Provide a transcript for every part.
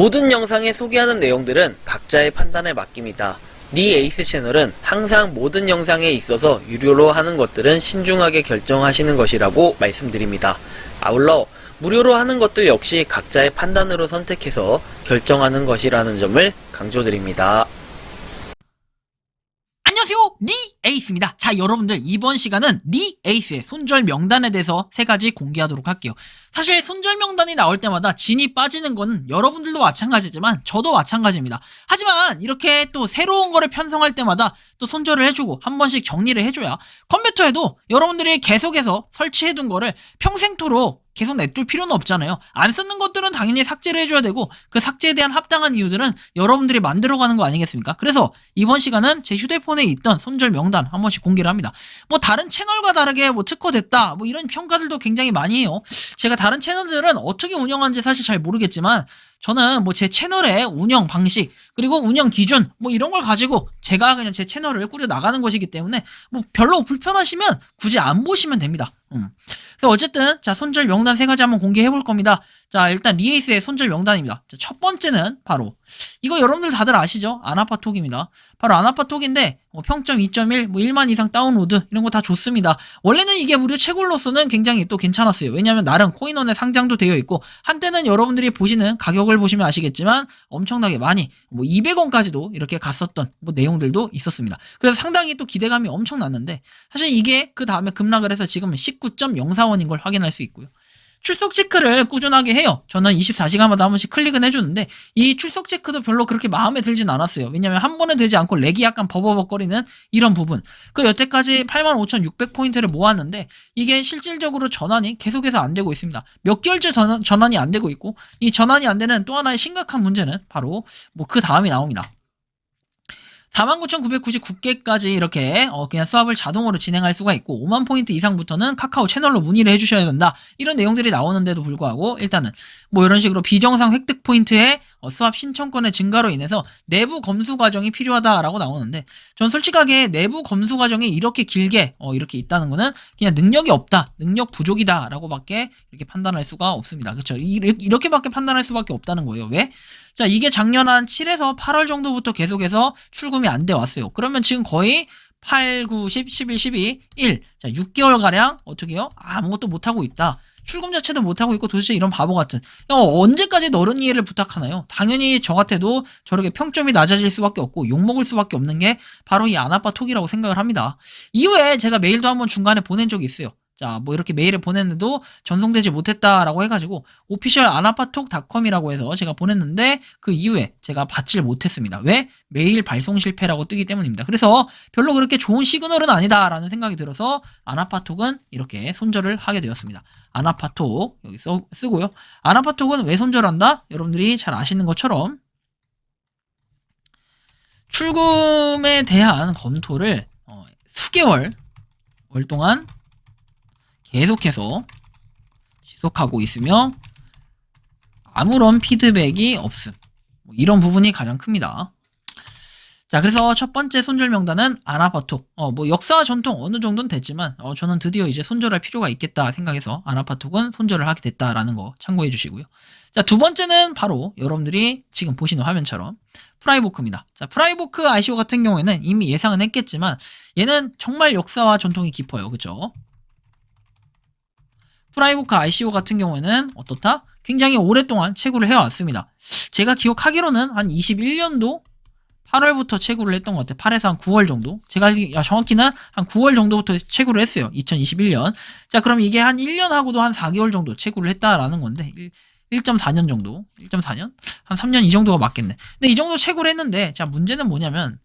모든 영상에 소개하는 내용들은 각자의 판단에 맡깁니다. 니 에이스 채널은 항상 모든 영상에 있어서 유료로 하는 것들은 신중하게 결정하시는 것이라고 말씀드립니다. 아울러 무료로 하는 것들 역시 각자의 판단으로 선택해서 결정하는 것이라는 점을 강조드립니다. 안녕하세요, 니 에이스입니다. 자, 여러분들, 이번 시간은 니 에이스의 손절 명단에 대해서 3가지 공개하도록 할게요. 사실 손절 명단이 나올 때마다 진이 빠지는 건 여러분들도 마찬가지지만 저도 마찬가지입니다. 하지만 이렇게 또 새로운 거를 편성할 때마다 또 손절을 해주고 한 번씩 정리를 해줘야 컴퓨터에도 여러분들이 계속해서 설치해둔 거를 평생토록 계속 냅둘 필요는 없잖아요. 안 쓰는 것들은 당연히 삭제를 해줘야 되고 그 삭제에 대한 합당한 이유들은 여러분들이 만들어가는 거 아니겠습니까? 그래서 이번 시간은 제 휴대폰에 있던 손절 명단 한 번씩 공개를 합니다. 뭐 다른 채널과 다르게 뭐 특화됐다 뭐 이런 평가들도 굉장히 많이 해요. 제가 다른 채널들은 어떻게 운영하는지 사실 잘 모르겠지만 저는 뭐 제 채널의 운영 방식 그리고 운영 기준 뭐 이런 걸 가지고 제가 그냥 제 채널을 꾸려 나가는 것이기 때문에 뭐 별로 불편하시면 굳이 안 보시면 됩니다. 그래서 어쨌든 자, 손절 명단 3가지 한번 공개해 볼 겁니다. 자, 일단 리에이스의 손절 명단입니다. 자, 첫 번째는 바로 이거 여러분들 다들 아시죠? 아나파톡입니다. 바로 아나파톡인데 평점 2.1 뭐 1만 이상 다운로드 이런 거 다 좋습니다. 원래는 이게 무료 채굴로서는 굉장히 또 괜찮았어요. 왜냐하면 나름 코인원에 상장도 되어 있고 한때는 여러분들이 보시는 가격을 보시면 아시겠지만 엄청나게 많이 뭐 200원까지도 이렇게 갔었던 뭐 내용들도 있었습니다. 그래서 상당히 또 기대감이 엄청났는데 사실 이게 그 다음에 급락을 해서 지금은 19.04원인 걸 확인할 수 있고요. 출석 체크를 꾸준하게 해요. 저는 24시간마다 한 번씩 클릭은 해주는데 이 출석 체크도 별로 그렇게 마음에 들진 않았어요. 왜냐면 한 번에 되지 않고 렉이 약간 버벅거리는 이런 부분. 그 여태까지 85,600포인트를 모았는데 이게 실질적으로 전환이 계속해서 안 되고 있습니다. 몇 개월째 전환이 안 되고 있고 이 전환이 안 되는 또 하나의 심각한 문제는 바로 뭐 그 다음이 나옵니다. 49,999개까지 이렇게 그냥 수합을 자동으로 진행할 수가 있고 5만 포인트 이상부터는 카카오 채널로 문의를 해주셔야 된다. 이런 내용들이 나오는데도 불구하고 일단은 뭐 이런 식으로 비정상 획득 포인트의 수합 신청권의 증가로 인해서 내부 검수 과정이 필요하다라고 나오는데 전 솔직하게 내부 검수 과정이 이렇게 길게 이렇게 있다는 거는 그냥 능력이 없다, 능력 부족이다 라고 밖에 이렇게 판단할 수가 없습니다. 그렇죠? 이렇게밖에 판단할 수밖에 없다는 거예요. 왜? 자, 이게 작년 한 7에서 8월 정도부터 계속해서 출금이 안 돼 왔어요. 그러면 지금 거의 8, 9, 10, 11, 12, 1. 자, 6개월가량 어떻게 해요? 아무것도 못하고 있다. 출금 자체도 못하고 있고 도대체 이런 바보 같은. 언제까지 너른 이해를 부탁하나요? 당연히 저 같아도 저렇게 평점이 낮아질 수밖에 없고 욕먹을 수밖에 없는 게 바로 이 아나파톡이라고 생각을 합니다. 이후에 제가 메일도 한번 중간에 보낸 적이 있어요. 자, 뭐 이렇게 메일을 보냈는데도 전송되지 못했다라고 해가지고 오피셜 아나파톡닷컴이라고 해서 제가 보냈는데 그 이후에 제가 받질 못했습니다. 왜? 메일 발송 실패라고 뜨기 때문입니다. 그래서 별로 그렇게 좋은 시그널은 아니다라는 생각이 들어서 아나파톡은 이렇게 손절을 하게 되었습니다. 아나파톡 여기 쓰고요. 아나파톡은 왜 손절한다? 여러분들이 잘 아시는 것처럼 출금에 대한 검토를 수개월 동안 계속해서 지속하고 있으며 아무런 피드백이 없음. 이런 부분이 가장 큽니다. 자, 그래서 첫 번째 손절 명단은 아나파톡. 뭐 역사와 전통 어느 정도는 됐지만 저는 드디어 이제 손절할 필요가 있겠다 생각해서 아나파톡은 손절을 하게 됐다라는 거 참고해 주시고요. 자, 두 번째는 바로 여러분들이 지금 보시는 화면처럼 프라이보크입니다. 자, 프라이보크 ICO 같은 경우에는 이미 예상은 했겠지만 얘는 정말 역사와 전통이 깊어요. 그쵸? 프라이보크 ICO 같은 경우에는 어떻다? 굉장히 오랫동안 채굴을 해왔습니다. 제가 기억하기로는 한 21년도 8월부터 채굴을 했던 것 같아요. 8에서 한 9월 정도. 제가 정확히는 한 9월 정도부터 채굴을 했어요. 2021년. 자, 그럼 이게 한 1년 하고도 한 4개월 정도 채굴을 했다라는 건데 1.4년 정도? 1.4년? 한 3년 이 정도가 맞겠네. 근데 이 정도 채굴을 했는데 자, 문제는 뭐냐면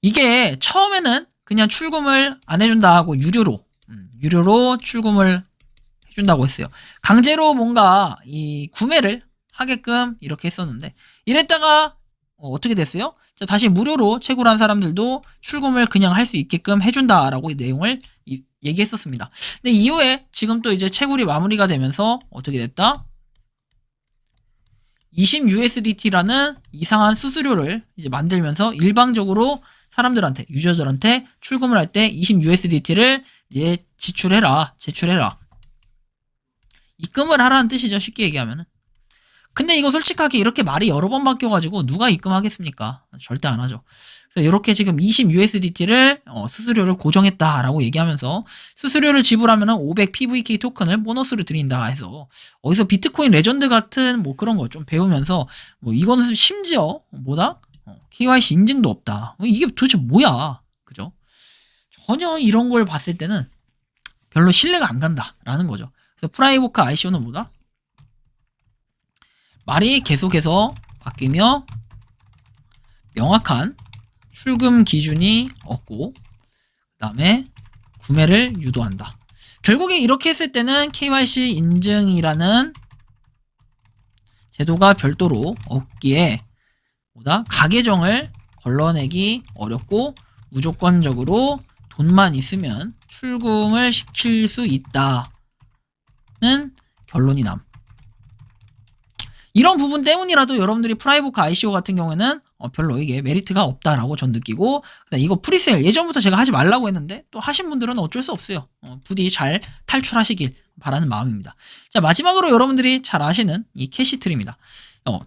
이게 처음에는 그냥 출금을 안 해준다 하고 유료로 출금을 해준다고 했어요. 강제로 뭔가 이 구매를 하게끔 이렇게 했었는데 이랬다가 어떻게 됐어요? 자, 다시 무료로 채굴한 사람들도 출금을 그냥 할 수 있게끔 해준다라고 이 내용을 얘기했었습니다. 근데 이후에 지금 또 이제 채굴이 마무리가 되면서 어떻게 됐다? 20USDT라는 이상한 수수료를 이제 만들면서 일방적으로 사람들한테, 유저들한테 출금을 할 때 20USDT를 이제 제출해라. 입금을 하라는 뜻이죠. 쉽게 얘기하면은. 근데 이거 솔직하게 이렇게 말이 여러 번 바뀌어가지고 누가 입금하겠습니까? 절대 안 하죠. 그래서 이렇게 지금 20USDT를 수수료를 고정했다라고 얘기하면서 수수료를 지불하면은 500 PVK 토큰을 보너스로 드린다 해서 어디서 비트코인 레전드 같은 뭐 그런 거 좀 배우면서 뭐 이거는 심지어 뭐다? KYC 인증도 없다. 이게 도대체 뭐야? 그죠? 전혀 이런 걸 봤을 때는 별로 신뢰가 안 간다라는 거죠. 그래서 프라이보카 ICO는 뭐다? 말이 계속해서 바뀌며 명확한 출금 기준이 없고 그 다음에 구매를 유도한다. 결국에 이렇게 했을 때는 KYC 인증이라는 제도가 별도로 없기에 뭐다? 가계정을 걸러내기 어렵고 무조건적으로 돈만 있으면 출금을 시킬 수 있다는 결론이 남. 이런 부분 때문이라도 여러분들이 프라이보카 ICO 같은 경우에는 별로 이게 메리트가 없다라고 전 느끼고, 이거 프리세일 예전부터 제가 하지 말라고 했는데 또 하신 분들은 어쩔 수 없어요. 부디 잘 탈출하시길 바라는 마음입니다. 자, 마지막으로 여러분들이 잘 아시는 이 캐시트리입니다.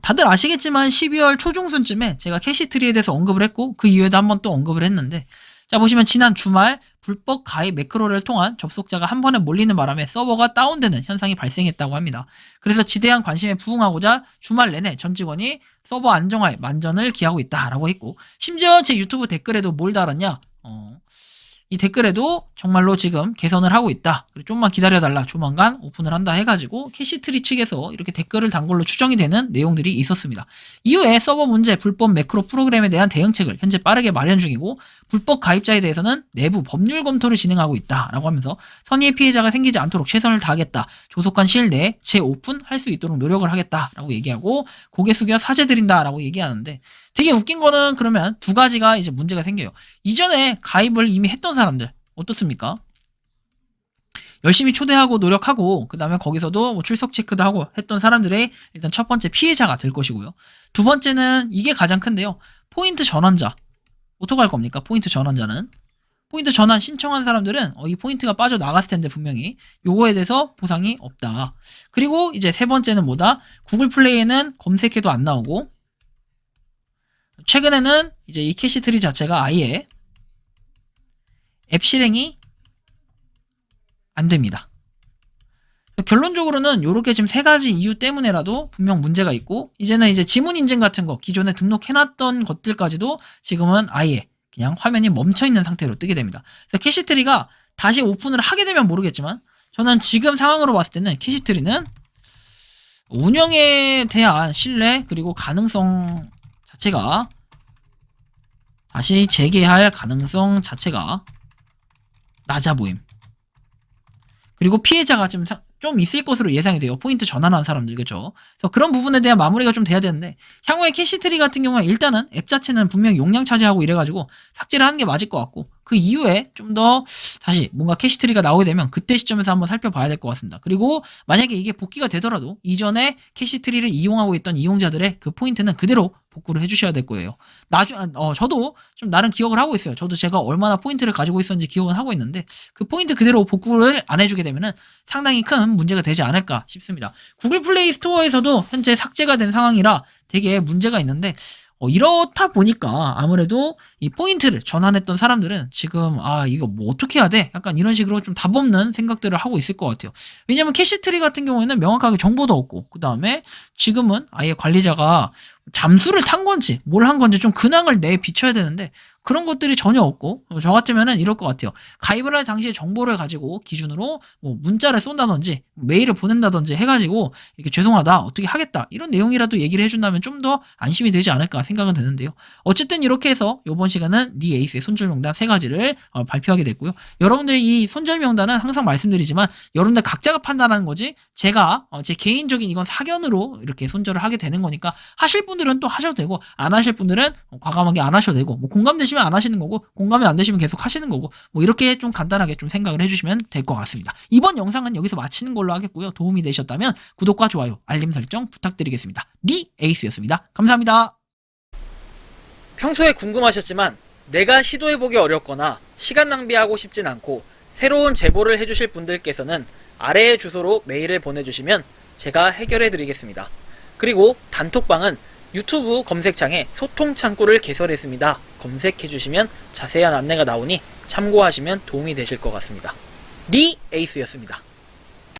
다들 아시겠지만 12월 초중순쯤에 제가 캐시트리에 대해서 언급을 했고 그 이후에도 한번 또 언급을 했는데, 자 보시면 지난 주말 불법 가입 매크로를 통한 접속자가 한 번에 몰리는 바람에 서버가 다운되는 현상이 발생했다고 합니다. 그래서 지대한 관심에 부응하고자 주말 내내 전 직원이 서버 안정화에 만전을 기하고 있다라고 했고, 심지어 제 유튜브 댓글에도 뭘 달았냐, 이 댓글에도 정말로 지금 개선을 하고 있다, 그리고 좀만 기다려달라, 조만간 오픈을 한다 해가지고 캐시트리 측에서 이렇게 댓글을 단 걸로 추정이 되는 내용들이 있었습니다. 이후에 서버 문제, 불법 매크로 프로그램에 대한 대응책을 현재 빠르게 마련 중이고 불법 가입자에 대해서는 내부 법률 검토를 진행하고 있다라고 하면서 선의의 피해자가 생기지 않도록 최선을 다하겠다, 조속한 시일 내에 재오픈할 수 있도록 노력을 하겠다라고 얘기하고 고개 숙여 사죄드린다라고 얘기하는데, 되게 웃긴 거는 그러면 두 가지가 이제 문제가 생겨요. 이전에 가입을 이미 했던 사람들 어떻습니까? 열심히 초대하고 노력하고 그 다음에 거기서도 뭐 출석 체크도 하고 했던 사람들의 일단 첫 번째 피해자가 될 것이고요. 두 번째는 이게 가장 큰데요. 포인트 전환자. 어떻게 할 겁니까? 포인트 전환자는. 포인트 전환 신청한 사람들은 이 포인트가 빠져나갔을 텐데 분명히 요거에 대해서 보상이 없다. 그리고 이제 세 번째는 뭐다? 구글 플레이에는 검색해도 안 나오고, 최근에는 이제 이 캐시트리 자체가 아예 앱 실행이 안 됩니다. 결론적으로는 이렇게 지금 세 가지 이유 때문에라도 분명 문제가 있고, 이제는 이제 지문 인증 같은 거 기존에 등록해놨던 것들까지도 지금은 아예 그냥 화면이 멈춰있는 상태로 뜨게 됩니다. 그래서 캐시트리가 다시 오픈을 하게 되면 모르겠지만 저는 지금 상황으로 봤을 때는 캐시트리는 운영에 대한 신뢰 그리고 가능성 자체가, 다시 재개할 가능성 자체가 낮아 보임. 그리고 피해자가 좀 있을 것으로 예상이 돼요. 포인트 전환한 사람들, 그죠? 그래서 그런 부분에 대한 마무리가 좀 돼야 되는데, 향후에 캐시트리 같은 경우는 일단은 앱 자체는 분명히 용량 차지하고 이래가지고 삭제를 하는 게 맞을 것 같고, 그 이후에 좀 더 다시 뭔가 캐시트리가 나오게 되면 그때 시점에서 한번 살펴봐야 될 것 같습니다. 그리고 만약에 이게 복귀가 되더라도 이전에 캐시트리를 이용하고 있던 이용자들의 그 포인트는 그대로 복구를 해주셔야 될 거예요. 저도 좀 나름 기억을 하고 있어요. 저도 제가 얼마나 포인트를 가지고 있었는지 기억은 하고 있는데, 그 포인트 그대로 복구를 안 해주게 되면은 상당히 큰 문제가 되지 않을까 싶습니다. 구글 플레이 스토어에서도 현재 삭제가 된 상황이라 되게 문제가 있는데, 이렇다 보니까 아무래도 이 포인트를 전환했던 사람들은 지금 이거 뭐 어떻게 해야 돼? 약간 이런 식으로 좀 답 없는 생각들을 하고 있을 것 같아요. 왜냐면 캐시트리 같은 경우에는 명확하게 정보도 없고, 그 다음에 지금은 아예 관리자가 잠수를 탄 건지 뭘 한 건지 좀 근황을 내 비춰야 되는데 그런 것들이 전혀 없고, 저 같으면은 이럴 것 같아요. 가입을 할 당시에 정보를 가지고 기준으로 뭐 문자를 쏜다든지 메일을 보낸다든지 해가지고 이렇게 죄송하다, 어떻게 하겠다, 이런 내용이라도 얘기를 해준다면 좀 더 안심이 되지 않을까 생각은 드는데요. 어쨌든 이렇게 해서 이번 시간은 니 에이스의 손절 명단 3가지를 발표하게 됐고요. 여러분들 이 손절 명단은 항상 말씀드리지만 여러분들 각자가 판단하는 거지, 제가 제 개인적인 이건 사견으로 이렇게 손절을 하게 되는 거니까 하실 분들은 또 하셔도 되고 안 하실 분들은 과감하게 안 하셔도 되고, 뭐 공감되시면 안 하시는 거고 공감이 안 되시면 계속 하시는 거고, 뭐 이렇게 좀 간단하게 좀 생각을 해주시면 될 것 같습니다. 이번 영상은 여기서 마치는 걸로 하겠고요. 도움이 되셨다면 구독과 좋아요, 알림 설정 부탁드리겠습니다. 니 에이스였습니다. 감사합니다. 평소에 궁금하셨지만 내가 시도해보기 어렵거나 시간 낭비하고 싶진 않고 새로운 제보를 해주실 분들께서는 아래의 주소로 메일을 보내주시면 제가 해결해 드리겠습니다. 그리고 단톡방은 유튜브 검색창에 소통 창구를 개설했습니다. 검색해 주시면 자세한 안내가 나오니 참고하시면 도움이 되실 것 같습니다. 리 에이스였습니다.